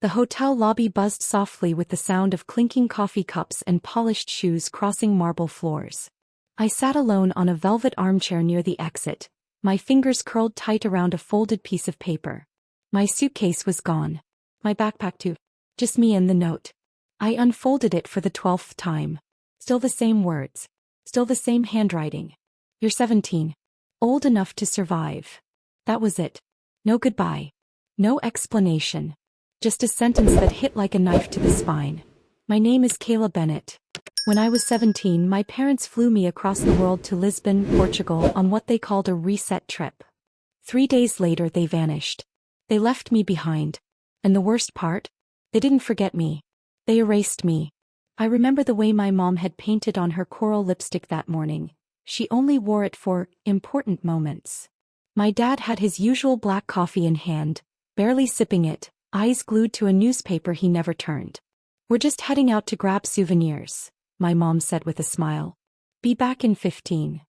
The hotel lobby buzzed softly with the sound of clinking coffee cups and polished shoes crossing marble floors. I sat alone on a velvet armchair near the exit, my fingers curled tight around a folded piece of paper. My suitcase was gone. My backpack too. Just me and the note. I unfolded it for the 12th time. Still the same words. Still the same handwriting. You're 17. Old enough to survive. That was it. No goodbye. No explanation. Just a sentence that hit like a knife to the spine. My name is Kayla Bennett. When I was 17, my parents flew me across the world to Lisbon, Portugal on what they called a reset trip. 3 days later they vanished. They left me behind. And the worst part? They didn't forget me. They erased me. I remember the way my mom had painted on her coral lipstick that morning. She only wore it for important moments. My dad had his usual black coffee in hand, barely sipping it, eyes glued to a newspaper he never turned. We're just heading out to grab souvenirs, my mom said with a smile. Be back in 15.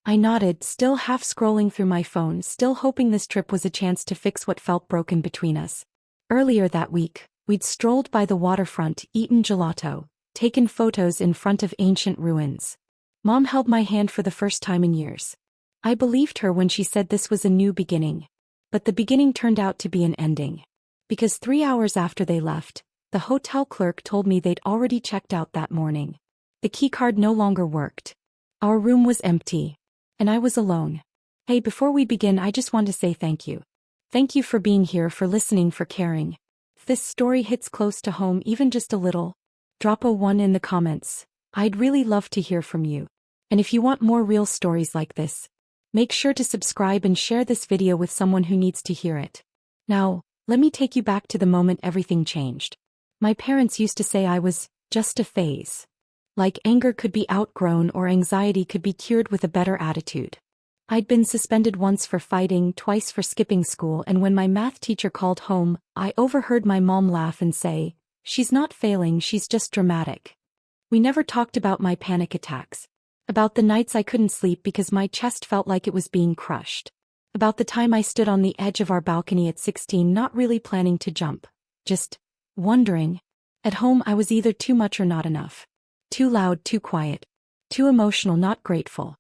I nodded, still half scrolling through my phone, still hoping this trip was a chance to fix what felt broken between us. Earlier that week, we'd strolled by the waterfront, eaten gelato, taken photos in front of ancient ruins. Mom held my hand for the first time in years. I believed her when she said this was a new beginning. But the beginning turned out to be an ending. Because 3 hours after they left, the hotel clerk told me they'd already checked out that morning. The keycard no longer worked. Our room was empty. And I was alone. Hey, before we begin, I just want to say thank you. Thank you for being here, for listening, for caring. If this story hits close to home even just a little, drop a 1 in the comments. I'd really love to hear from you. And if you want more real stories like this, make sure to subscribe and share this video with someone who needs to hear it. Now, let me take you back to the moment everything changed. My parents used to say I was just a phase. Like anger could be outgrown or anxiety could be cured with a better attitude. I'd been suspended once for fighting, twice for skipping school, and when my math teacher called home, I overheard my mom laugh and say, "She's not failing, she's just dramatic." We never talked about my panic attacks. About the nights I couldn't sleep because my chest felt like it was being crushed. About the time I stood on the edge of our balcony at 16, not really planning to jump. Just wondering. At home I was either too much or not enough. Too loud, too quiet. Too emotional, not grateful.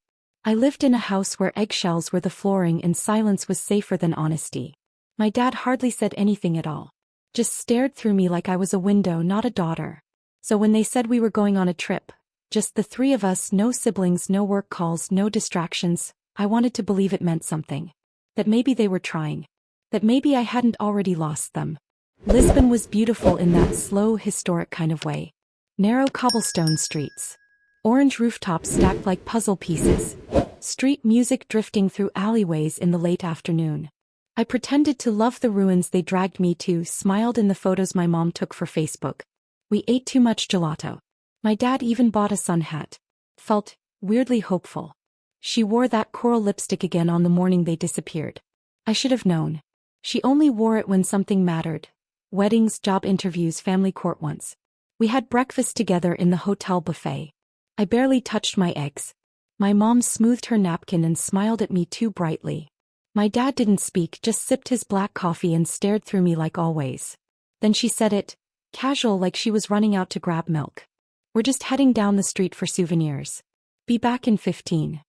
I lived in a house where eggshells were the flooring and silence was safer than honesty. My dad hardly said anything at all. Just stared through me like I was a window, not a daughter. So when they said we were going on a trip, just the 3 of us, no siblings, no work calls, no distractions, I wanted to believe it meant something. That maybe they were trying. That maybe I hadn't already lost them. Lisbon was beautiful in that slow, historic kind of way. Narrow cobblestone streets. Orange rooftops stacked like puzzle pieces. Street music drifting through alleyways in the late afternoon. I pretended to love the ruins they dragged me to, smiled in the photos my mom took for Facebook. We ate too much gelato. My dad even bought a sun hat. Felt weirdly hopeful. She wore that coral lipstick again on the morning they disappeared. I should have known. She only wore it when something mattered. Weddings, job interviews, family court once. We had breakfast together in the hotel buffet. I barely touched my eggs. My mom smoothed her napkin and smiled at me too brightly. My dad didn't speak, just sipped his black coffee and stared through me like always. Then she said it, casual, like she was running out to grab milk. We're just heading down the street for souvenirs. Be back in 15.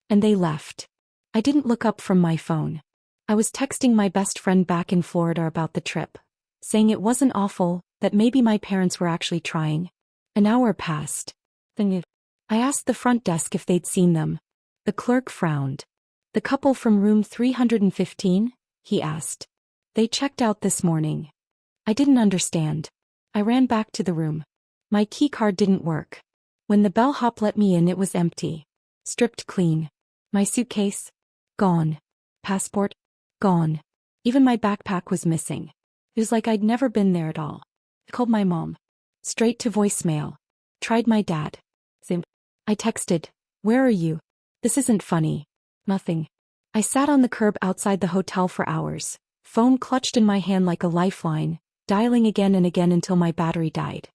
And they left. I didn't look up from my phone. I was texting my best friend back in Florida about the trip, saying it wasn't awful, that maybe my parents were actually trying. An hour passed. Then I asked the front desk if they'd seen them. The clerk frowned. The couple from room 315? He asked. They checked out this morning. I didn't understand. I ran back to the room. My key card didn't work. When the bellhop let me in, it was empty. Stripped clean. My suitcase? Gone. Passport? Gone. Even my backpack was missing. It was like I'd never been there at all. I called my mom. Straight to voicemail. Tried my dad. Same. I texted, "Where are you? This isn't funny." Nothing. I sat on the curb outside the hotel for hours, phone clutched in my hand like a lifeline, dialing again and again until my battery died.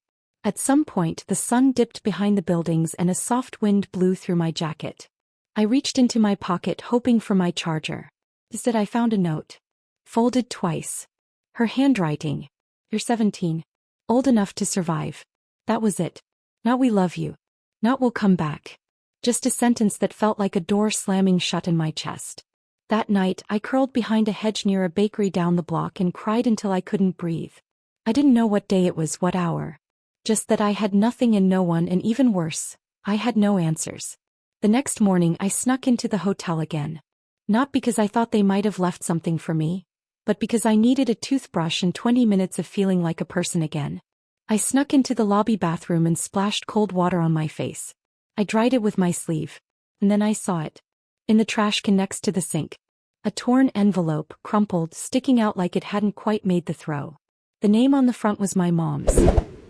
At some point, the sun dipped behind the buildings and a soft wind blew through my jacket. I reached into my pocket hoping for my charger. Instead, I found a note. Folded twice. Her handwriting. You're 17. Old enough to survive. That was it. Not we love you. Not we'll come back. Just a sentence that felt like a door slamming shut in my chest. That night, I curled behind a hedge near a bakery down the block and cried until I couldn't breathe. I didn't know what day it was, what hour. Just that I had nothing and no one, and even worse, I had no answers. The next morning I snuck into the hotel again. Not because I thought they might have left something for me, but because I needed a toothbrush and 20 minutes of feeling like a person again. I snuck into the lobby bathroom and splashed cold water on my face. I dried it with my sleeve. And then I saw it. In the trash can next to the sink. A torn envelope, crumpled, sticking out like it hadn't quite made the throw. The name on the front was my mom's.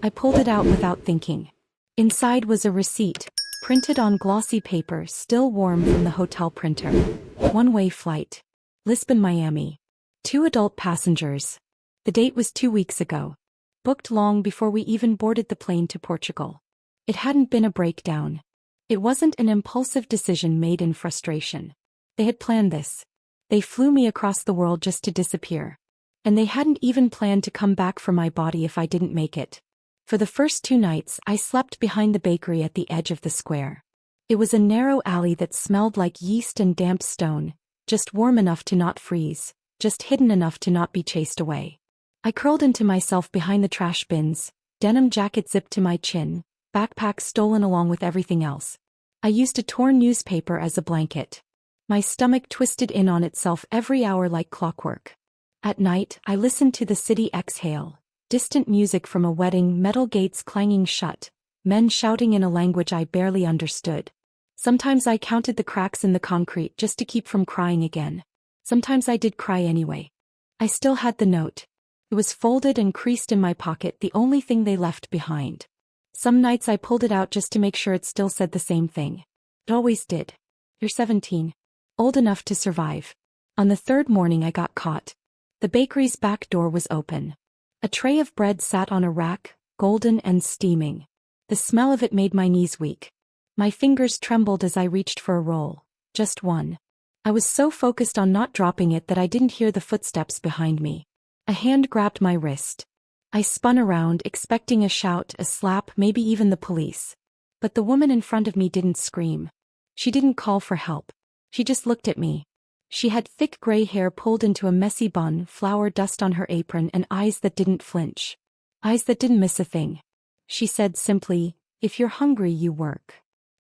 I pulled it out without thinking. Inside was a receipt, printed on glossy paper, still warm from the hotel printer. One-way flight. Lisbon, Miami. 2 adult passengers. The date was 2 weeks ago. Booked long before we even boarded the plane to Portugal. It hadn't been a breakdown. It wasn't an impulsive decision made in frustration. They had planned this. They flew me across the world just to disappear. And they hadn't even planned to come back for my body if I didn't make it. For the first 2 nights, I slept behind the bakery at the edge of the square. It was a narrow alley that smelled like yeast and damp stone, just warm enough to not freeze, just hidden enough to not be chased away. I curled into myself behind the trash bins, denim jacket zipped to my chin, backpack stolen along with everything else. I used a torn newspaper as a blanket. My stomach twisted in on itself every hour like clockwork. At night, I listened to the city exhale, distant music from a wedding, metal gates clanging shut, men shouting in a language I barely understood. Sometimes I counted the cracks in the concrete just to keep from crying again. Sometimes I did cry anyway. I still had the note. It was folded and creased in my pocket, the only thing they left behind. Some nights I pulled it out just to make sure it still said the same thing. It always did. You're 17. Old enough to survive. On the 3rd morning I got caught. The bakery's back door was open. A tray of bread sat on a rack, golden and steaming. The smell of it made my knees weak. My fingers trembled as I reached for a roll. Just one. I was so focused on not dropping it that I didn't hear the footsteps behind me. A hand grabbed my wrist. I spun around, expecting a shout, a slap, maybe even the police. But the woman in front of me didn't scream. She didn't call for help. She just looked at me. She had thick gray hair pulled into a messy bun, flour dust on her apron, and eyes that didn't flinch. Eyes that didn't miss a thing. She said simply, "If you're hungry, you work."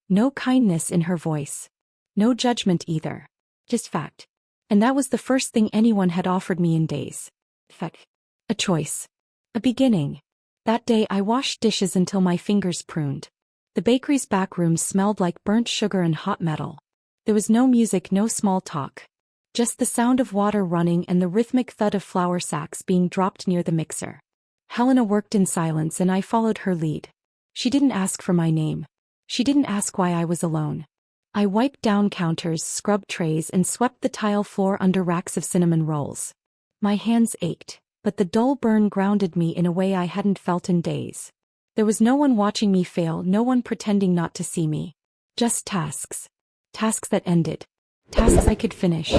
No kindness in her voice. No judgment either. Just fact. And that was the first thing anyone had offered me in days. Fact. A choice. A beginning. That day I washed dishes until my fingers pruned. The bakery's back room smelled like burnt sugar and hot metal. There was no music, no small talk. Just the sound of water running and the rhythmic thud of flour sacks being dropped near the mixer. Helena worked in silence and I followed her lead. She didn't ask for my name. She didn't ask why I was alone. I wiped down counters, scrubbed trays, and swept the tile floor under racks of cinnamon rolls. My hands ached, but the dull burn grounded me in a way I hadn't felt in days. There was no one watching me fail, no one pretending not to see me. Just tasks. Tasks that ended. Tasks I could finish.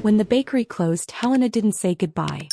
When the bakery closed, Helena didn't say goodbye.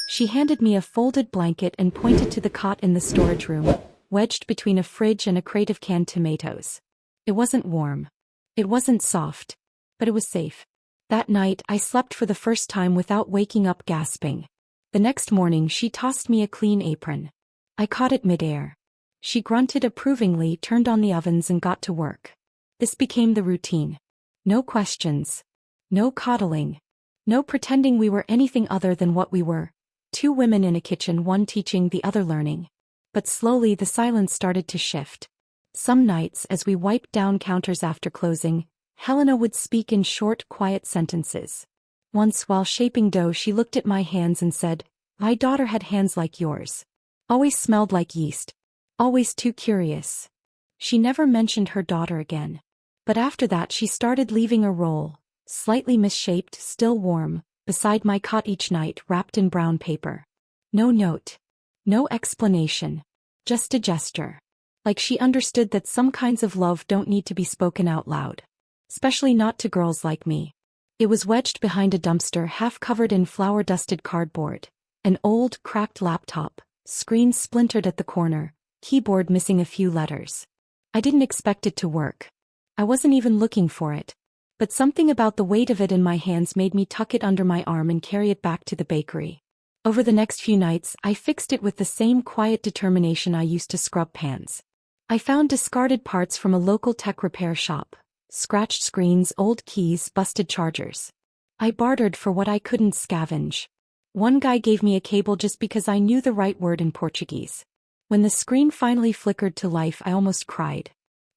She handed me a folded blanket and pointed to the cot in the storage room, wedged between a fridge and a crate of canned tomatoes. It wasn't warm. It wasn't soft. But it was safe. That night, I slept for the first time without waking up gasping. The next morning, she tossed me a clean apron. I caught it midair. She grunted approvingly, turned on the ovens, and got to work. This became the routine. No questions. No coddling. No pretending we were anything other than what we were. 2 women in a kitchen, one teaching, the other learning. But slowly the silence started to shift. Some nights, as we wiped down counters after closing, Helena would speak in short, quiet sentences. Once, while shaping dough, she looked at my hands and said, "My daughter had hands like yours. Always smelled like yeast. Always too curious." She never mentioned her daughter again. But after that she started leaving a roll, slightly misshaped, still warm, beside my cot each night, wrapped in brown paper. No note. No explanation. Just a gesture. Like she understood that some kinds of love don't need to be spoken out loud. Especially not to girls like me. It was wedged behind a dumpster half covered in flour-dusted cardboard. An old, cracked laptop, Screen splintered at the corner, keyboard missing a few letters. I didn't expect it to work. I wasn't even looking for it. But something about the weight of it in my hands made me tuck it under my arm and carry it back to the bakery. Over the next few nights, I fixed it with the same quiet determination I used to scrub pans. I found discarded parts from a local tech repair shop. Scratched screens, old keys, busted chargers. I bartered for what I couldn't scavenge. One guy gave me a cable just because I knew the right word in Portuguese. When the screen finally flickered to life, I almost cried.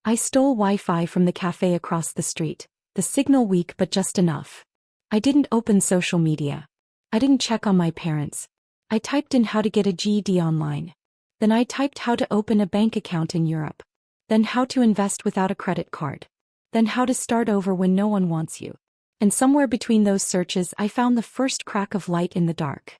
I stole Wi-Fi from the cafe across the street, the signal weak but just enough. I didn't open social media. I didn't check on my parents. I typed in how to get a GED online. Then I typed how to open a bank account in Europe. Then how to invest without a credit card. Then how to start over when no one wants you. And somewhere between those searches I found the first crack of light in the dark.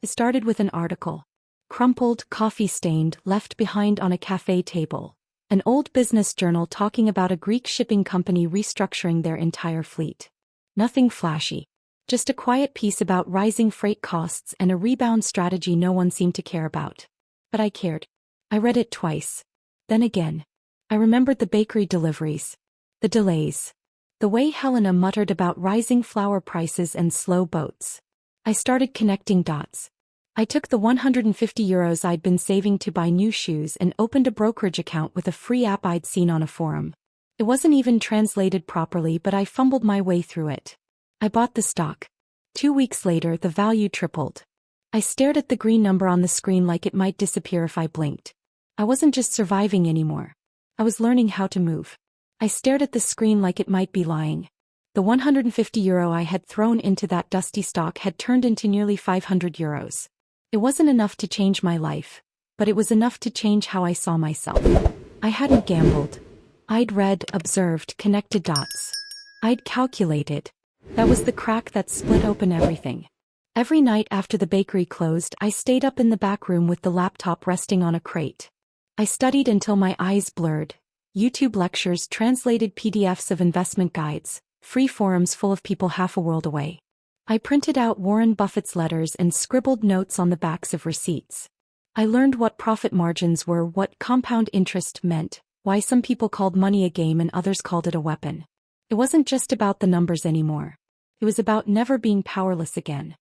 It started with an article. Crumpled, coffee-stained, left behind on a cafe table. An old business journal talking about a Greek shipping company restructuring their entire fleet. Nothing flashy. Just a quiet piece about rising freight costs and a rebound strategy no one seemed to care about. But I cared. I read it twice. Then again. I remembered the bakery deliveries. The delays. The way Helena muttered about rising flour prices and slow boats. I started connecting dots. I took the €150 I'd been saving to buy new shoes and opened a brokerage account with a free app I'd seen on a forum. It wasn't even translated properly, but I fumbled my way through it. I bought the stock. 2 weeks later, the value tripled. I stared at the green number on the screen like it might disappear if I blinked. I wasn't just surviving anymore. I was learning how to move. I stared at the screen like it might be lying. The €150 I had thrown into that dusty stock had turned into nearly €500. It wasn't enough to change my life, but it was enough to change how I saw myself. I hadn't gambled. I'd read, observed, connected dots. I'd calculated. That was the crack that split open everything. Every night after the bakery closed, I stayed up in the back room with the laptop resting on a crate. I studied until my eyes blurred. YouTube lectures, translated PDFs of investment guides, free forums full of people half a world away. I printed out Warren Buffett's letters and scribbled notes on the backs of receipts. I learned what profit margins were, what compound interest meant, why some people called money a game and others called it a weapon. It wasn't just about the numbers anymore. It was about never being powerless again.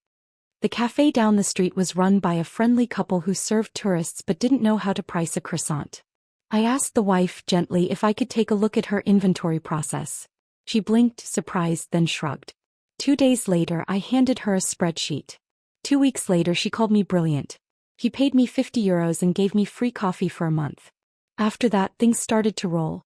The cafe down the street was run by a friendly couple who served tourists but didn't know how to price a croissant. I asked the wife gently if I could take a look at her inventory process. She blinked, surprised, then shrugged. 2 days later, I handed her a spreadsheet. 2 weeks later, she called me brilliant. He paid me €50 and gave me free coffee for a month. After that, things started to roll.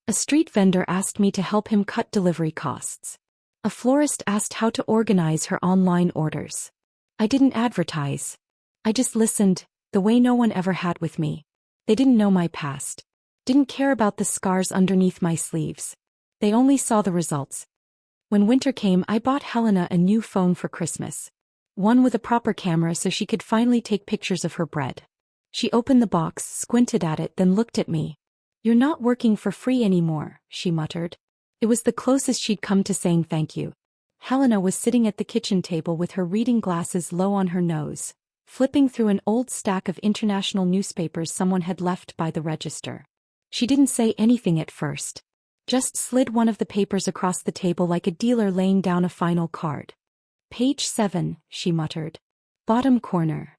A street vendor asked me to help him cut delivery costs. A florist asked how to organize her online orders. I didn't advertise. I just listened, the way no one ever had with me. They didn't know my past. Didn't care about the scars underneath my sleeves. They only saw the results. When winter came, I bought Helena a new phone for Christmas. One with a proper camera so she could finally take pictures of her bread. She opened the box, squinted at it, then looked at me. "You're not working for free anymore," she muttered. It was the closest she'd come to saying thank you. Helena was sitting at the kitchen table with her reading glasses low on her nose, flipping through an old stack of international newspapers someone had left by the register. She didn't say anything at first. Just slid one of the papers across the table like a dealer laying down a final card. "Page 7, she muttered. "Bottom corner."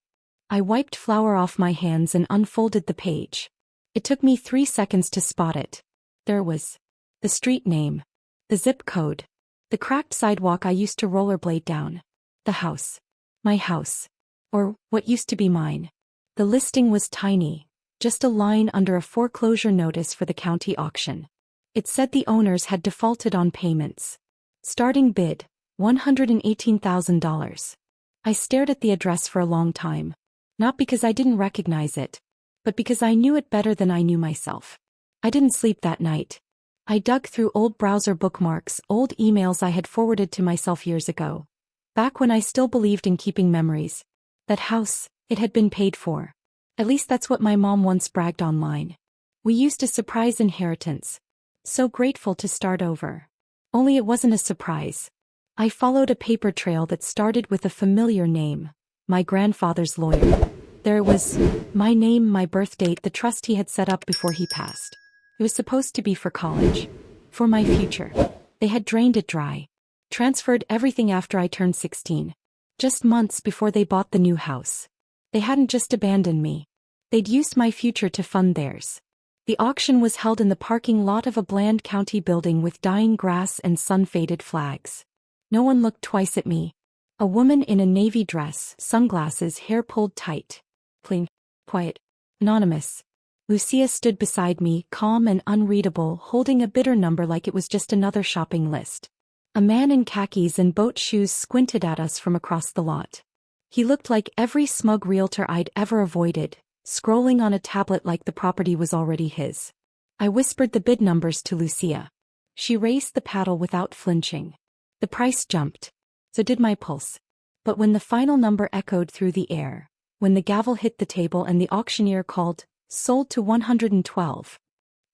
I wiped flour off my hands and unfolded the page. It took me 3 seconds to spot it. There was the street name, the zip code, the cracked sidewalk I used to rollerblade down, the house, my house. Or, what used to be mine. The listing was tiny, just a line under a foreclosure notice for the county auction. It said the owners had defaulted on payments. Starting bid, $118,000. I stared at the address for a long time. Not because I didn't recognize it, but because I knew it better than I knew myself. I didn't sleep that night. I dug through old browser bookmarks, old emails I had forwarded to myself years ago. Back when I still believed in keeping memories. That house, it had been paid for. At least that's what my mom once bragged online. We used a surprise inheritance. So grateful to start over. Only it wasn't a surprise. I followed a paper trail that started with a familiar name. My grandfather's lawyer. There it was. My name, my birth date, the trust he had set up before he passed. It was supposed to be for college. For my future. They had drained it dry. Transferred everything after I turned 16. Just months before they bought the new house. They hadn't just abandoned me. They'd used my future to fund theirs. The auction was held in the parking lot of a bland county building with dying grass and sun-faded flags. No one looked twice at me. A woman in a navy dress, sunglasses, hair pulled tight. Clean. Quiet. Anonymous. Lucia stood beside me, calm and unreadable, holding a bitter number like it was just another shopping list. A man in khakis and boat shoes squinted at us from across the lot. He looked like every smug realtor I'd ever avoided, scrolling on a tablet like the property was already his. I whispered the bid numbers to Lucia. She raised the paddle without flinching. The price jumped. So did my pulse. But when the final number echoed through the air, when the gavel hit the table and the auctioneer called, "Sold to 112.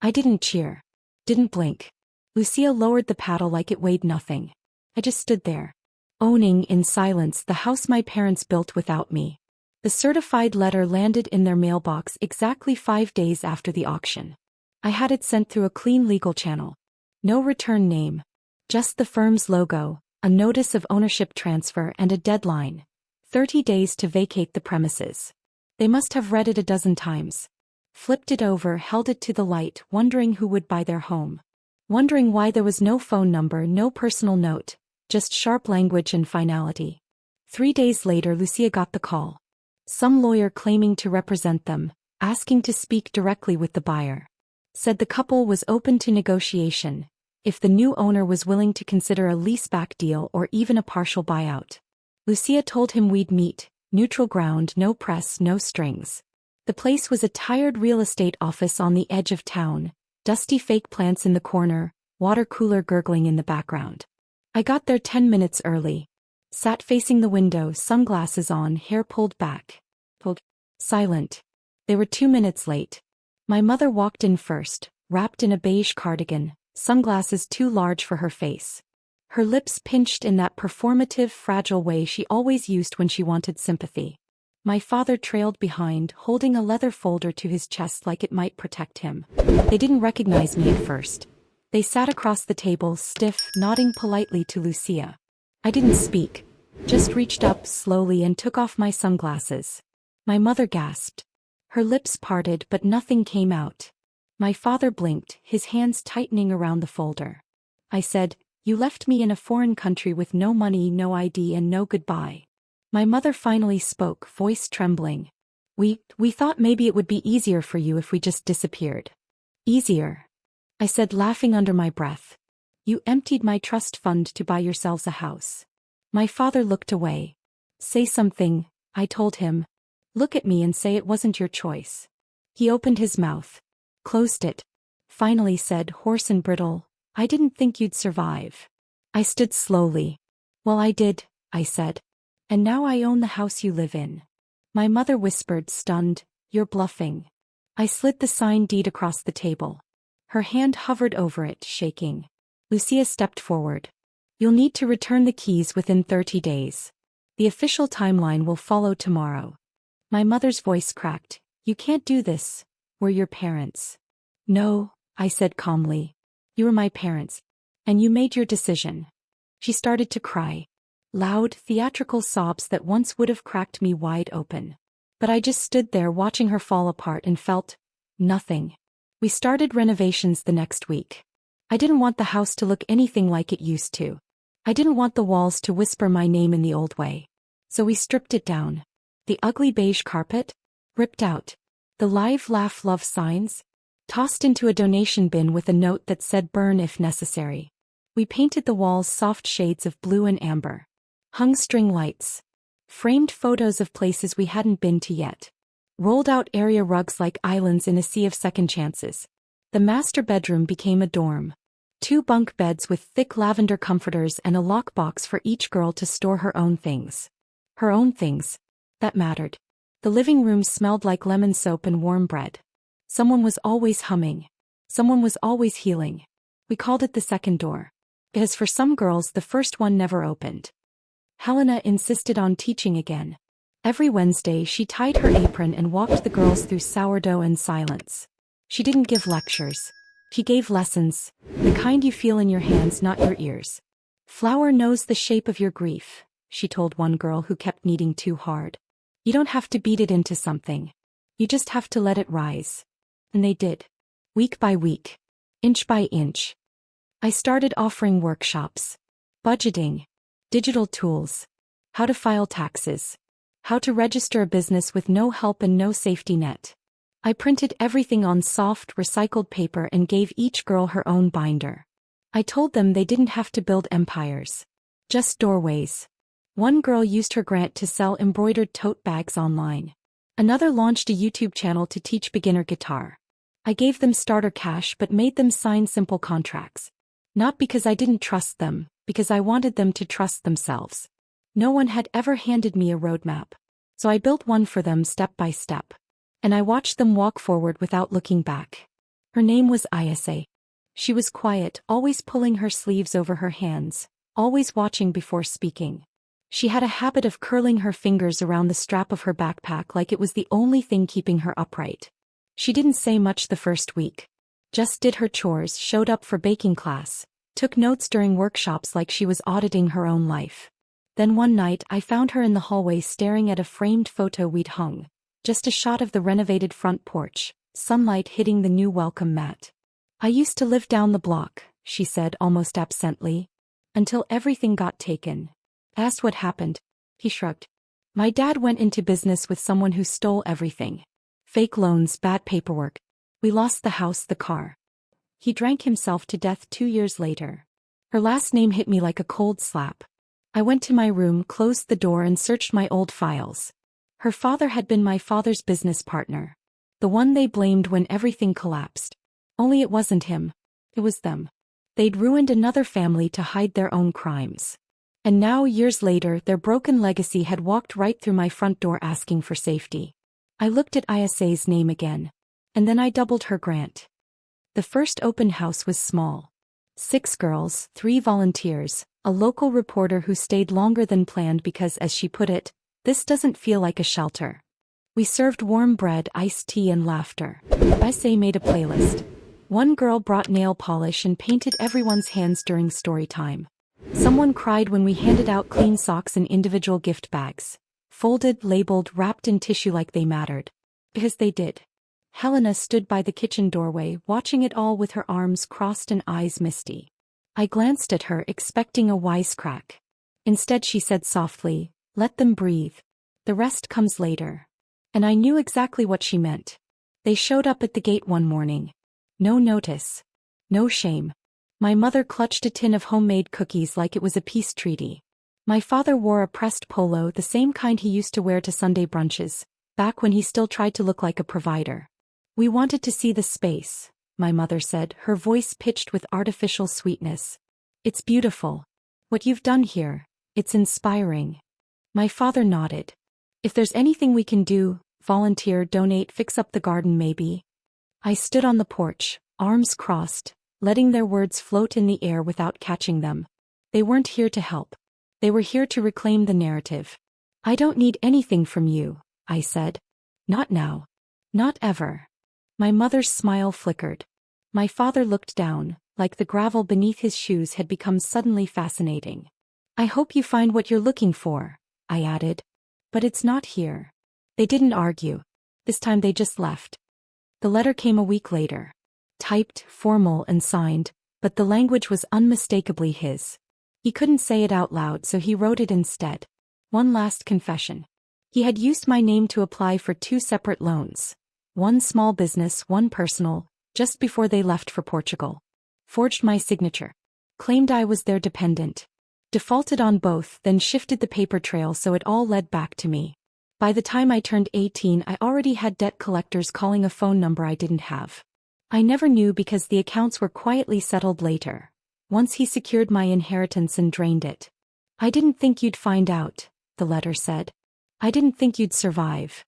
I didn't cheer. Didn't blink. Lucia lowered the paddle like it weighed nothing. I just stood there, owning in silence the house my parents built without me. The certified letter landed in their mailbox exactly 5 days after the auction. I had it sent through a clean legal channel. No return name. Just the firm's logo, a notice of ownership transfer and a deadline. 30 days to vacate the premises. They must have read it a dozen times. Flipped it over, held it to the light, wondering who would buy their home. Wondering why there was no phone number, no personal note, just sharp language and finality. 3 days later, Lucia got the call. Some lawyer claiming to represent them, asking to speak directly with the buyer. Said the couple was open to negotiation, if the new owner was willing to consider a leaseback deal or even a partial buyout. Lucia told him we'd meet, neutral ground, no press, no strings. The place was a tired real estate office on the edge of town, dusty fake plants in the corner, water cooler gurgling in the background. I got there 10 minutes early. Sat facing the window, sunglasses on, hair pulled back. Silent. They were 2 minutes late. My mother walked in first, wrapped in a beige cardigan, sunglasses too large for her face. Her lips pinched in that performative, fragile way she always used when she wanted sympathy. My father trailed behind, holding a leather folder to his chest like it might protect him. They didn't recognize me at first. They sat across the table, stiff, nodding politely to Lucia. I didn't speak. Just reached up slowly and took off my sunglasses. My mother gasped. Her lips parted but nothing came out. My father blinked, his hands tightening around the folder. I said, "You left me in a foreign country with no money, no ID and no goodbye." My mother finally spoke, voice trembling. We thought maybe it would be easier for you if we just disappeared." "Easier?" I said, laughing under my breath. "You emptied my trust fund to buy yourselves a house." My father looked away. "Say something," I told him. "Look at me and say it wasn't your choice." He opened his mouth. Closed it. Finally said, hoarse and brittle, "I didn't think you'd survive." I stood slowly. "Well, I did," I said. "And now I own the house you live in." My mother whispered, stunned, "You're bluffing." I slid the signed deed across the table. Her hand hovered over it, shaking. Lucia stepped forward. "You'll need to return the keys within 30 days. The official timeline will follow tomorrow." My mother's voice cracked. "You can't do this. We're your parents." "No," I said calmly. "You were my parents. And you made your decision." She started to cry. Loud, theatrical sobs that once would have cracked me wide open. But I just stood there watching her fall apart and felt nothing. We started renovations the next week. I didn't want the house to look anything like it used to. I didn't want the walls to whisper my name in the old way. So we stripped it down. The ugly beige carpet? Ripped out. The live, laugh, love signs? Tossed into a donation bin with a note that said burn if necessary. We painted the walls soft shades of blue and amber. Hung string lights. Framed photos of places we hadn't been to yet. Rolled out area rugs like islands in a sea of second chances. The master bedroom became a dorm. 2 bunk beds with thick lavender comforters and a lockbox for each girl to store her own things. Her own things. That mattered. The living room smelled like lemon soap and warm bread. Someone was always humming. Someone was always healing. We called it the second door. Because for some girls the first one never opened. Helena insisted on teaching again. Every Wednesday she tied her apron and walked the girls through sourdough and silence. She didn't give lectures. She gave lessons, the kind you feel in your hands, not your ears. Flour knows the shape of your grief, she told one girl who kept kneading too hard. You don't have to beat it into something. You just have to let it rise. And they did. Week by week. Inch by inch. I started offering workshops. Budgeting. Digital tools. How to file taxes. How to register a business with no help and no safety net. I printed everything on soft, recycled paper and gave each girl her own binder. I told them they didn't have to build empires. Just doorways. One girl used her grant to sell embroidered tote bags online. Another launched a YouTube channel to teach beginner guitar. I gave them starter cash but made them sign simple contracts. Not because I didn't trust them, because I wanted them to trust themselves. No one had ever handed me a roadmap. So I built one for them step by step. And I watched them walk forward without looking back. Her name was Isa. She was quiet, always pulling her sleeves over her hands, always watching before speaking. She had a habit of curling her fingers around the strap of her backpack like it was the only thing keeping her upright. She didn't say much the first week. Just did her chores, showed up for baking class, took notes during workshops like she was auditing her own life. Then one night I found her in the hallway staring at a framed photo we'd hung. Just a shot of the renovated front porch, sunlight hitting the new welcome mat. I used to live down the block, she said almost absently. Until everything got taken. Asked what happened. He shrugged. My dad went into business with someone who stole everything. Fake loans, bad paperwork. We lost the house, the car. He drank himself to death 2 years later. Her last name hit me like a cold slap. I went to my room, closed the door and searched my old files. Her father had been my father's business partner. The one they blamed when everything collapsed. Only it wasn't him. It was them. They'd ruined another family to hide their own crimes. And now, years later, their broken legacy had walked right through my front door asking for safety. I looked at Isa's name again. And then I doubled her grant. The first open house was small. 6 girls, 3 volunteers, a local reporter who stayed longer than planned because, as she put it, this doesn't feel like a shelter. We served warm bread, iced tea and laughter. Isa made a playlist. One girl brought nail polish and painted everyone's hands during story time. Someone cried when we handed out clean socks in individual gift bags. Folded, labeled, wrapped in tissue like they mattered. Because they did. Helena stood by the kitchen doorway, watching it all with her arms crossed and eyes misty. I glanced at her, expecting a wisecrack. Instead she said softly, "Let them breathe. The rest comes later." And I knew exactly what she meant. They showed up at the gate one morning. No notice. No shame. My mother clutched a tin of homemade cookies like it was a peace treaty. My father wore a pressed polo, the same kind he used to wear to Sunday brunches, back when he still tried to look like a provider. "We wanted to see the space," my mother said, her voice pitched with artificial sweetness. "It's beautiful. What you've done here, it's inspiring." My father nodded. "If there's anything we can do, volunteer, donate, fix up the garden maybe." I stood on the porch, arms crossed, letting their words float in the air without catching them. They weren't here to help. They were here to reclaim the narrative. "I don't need anything from you," I said. "Not now. Not ever." My mother's smile flickered. My father looked down, like the gravel beneath his shoes had become suddenly fascinating. "I hope you find what you're looking for," I added. "But it's not here." They didn't argue. This time they just left. The letter came a week later. Typed, formal and signed, but the language was unmistakably his. He couldn't say it out loud, so he wrote it instead. One last confession. He had used my name to apply for 2 separate loans. One small business, one personal, just before they left for Portugal. Forged my signature. Claimed I was their dependent. Defaulted on both, then shifted the paper trail so it all led back to me. By the time I turned 18, I already had debt collectors calling a phone number I didn't have. I never knew because the accounts were quietly settled later, once he secured my inheritance and drained it. "I didn't think you'd find out," the letter said. "I didn't think you'd survive."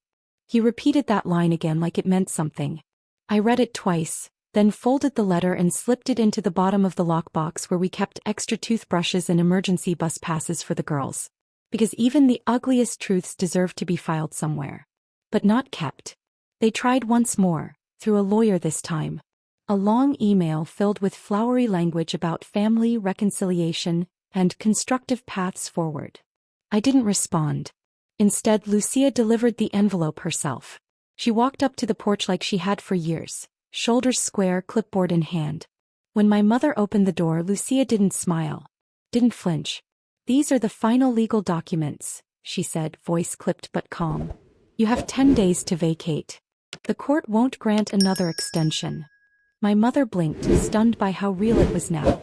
He repeated that line again like it meant something. I read it twice, then folded the letter and slipped it into the bottom of the lockbox where we kept extra toothbrushes and emergency bus passes for the girls. Because even the ugliest truths deserve to be filed somewhere. But not kept. They tried once more, through a lawyer this time. A long email filled with flowery language about family reconciliation and constructive paths forward. I didn't respond. Instead, Lucia delivered the envelope herself. She walked up to the porch like she had for years, shoulders square, clipboard in hand. When my mother opened the door, Lucia didn't smile. Didn't flinch. "These are the final legal documents," she said, voice clipped but calm. "You have 10 days to vacate. The court won't grant another extension." My mother blinked, stunned by how real it was now.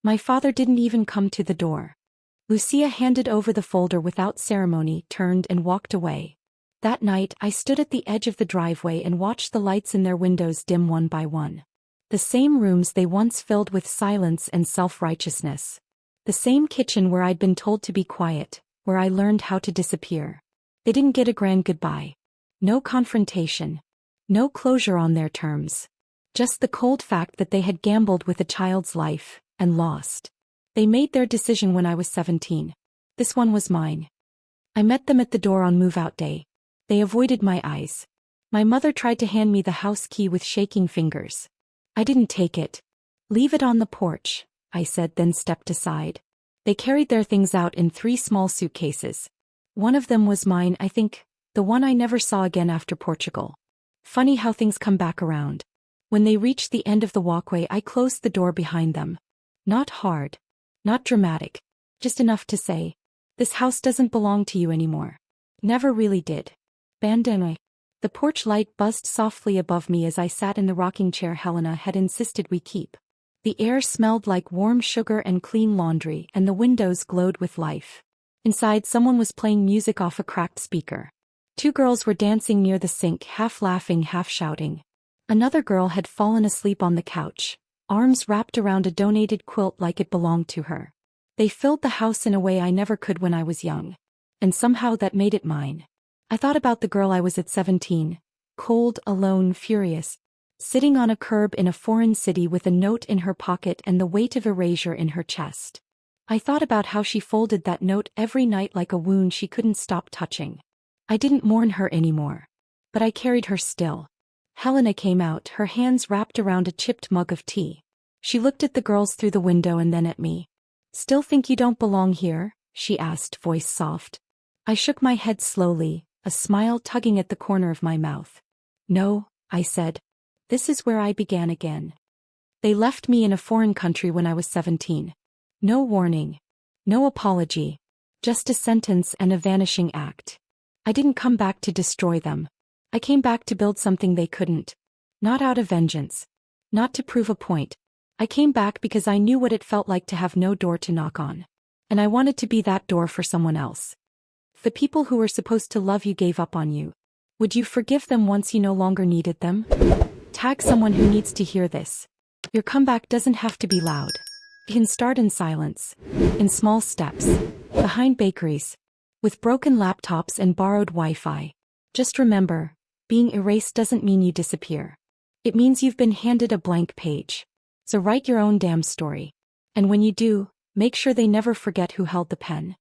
My father didn't even come to the door. Lucia handed over the folder without ceremony, turned and walked away. That night, I stood at the edge of the driveway and watched the lights in their windows dim one by one. The same rooms they once filled with silence and self-righteousness. The same kitchen where I'd been told to be quiet, where I learned how to disappear. They didn't get a grand goodbye. No confrontation. No closure on their terms. Just the cold fact that they had gambled with a child's life, and lost. They made their decision when I was 17. This one was mine. I met them at the door on move-out day. They avoided my eyes. My mother tried to hand me the house key with shaking fingers. I didn't take it. "Leave it on the porch," I said, then stepped aside. They carried their things out in 3 small suitcases. One of them was mine, I think, the one I never saw again after Portugal. Funny how things come back around. When they reached the end of the walkway, I closed the door behind them. Not hard. Not dramatic. Just enough to say, "This house doesn't belong to you anymore." Never really did. Bandana. The porch light buzzed softly above me as I sat in the rocking chair Helena had insisted we keep. The air smelled like warm sugar and clean laundry, and the windows glowed with life. Inside, someone was playing music off a cracked speaker. 2 girls were dancing near the sink, half laughing, half shouting. Another girl had fallen asleep on the couch, arms wrapped around a donated quilt like it belonged to her. They filled the house in a way I never could when I was young. And somehow that made it mine. I thought about the girl I was at 17, cold, alone, furious, sitting on a curb in a foreign city with a note in her pocket and the weight of erasure in her chest. I thought about how she folded that note every night like a wound she couldn't stop touching. I didn't mourn her anymore. But I carried her still. Helena came out, her hands wrapped around a chipped mug of tea. She looked at the girls through the window and then at me. "Still think you don't belong here?" she asked, voice soft. I shook my head slowly, a smile tugging at the corner of my mouth. "No," I said. "This is where I began again." They left me in a foreign country when I was 17. No warning. No apology. Just a sentence and a vanishing act. I didn't come back to destroy them. I came back to build something they couldn't. Not out of vengeance. Not to prove a point. I came back because I knew what it felt like to have no door to knock on. And I wanted to be that door for someone else. The people who were supposed to love you gave up on you. Would you forgive them once you no longer needed them? Tag someone who needs to hear this. Your comeback doesn't have to be loud. It can start in silence. In small steps. Behind bakeries. With broken laptops and borrowed Wi-Fi. Just remember, being erased doesn't mean you disappear. It means you've been handed a blank page. So write your own damn story. And when you do, make sure they never forget who held the pen.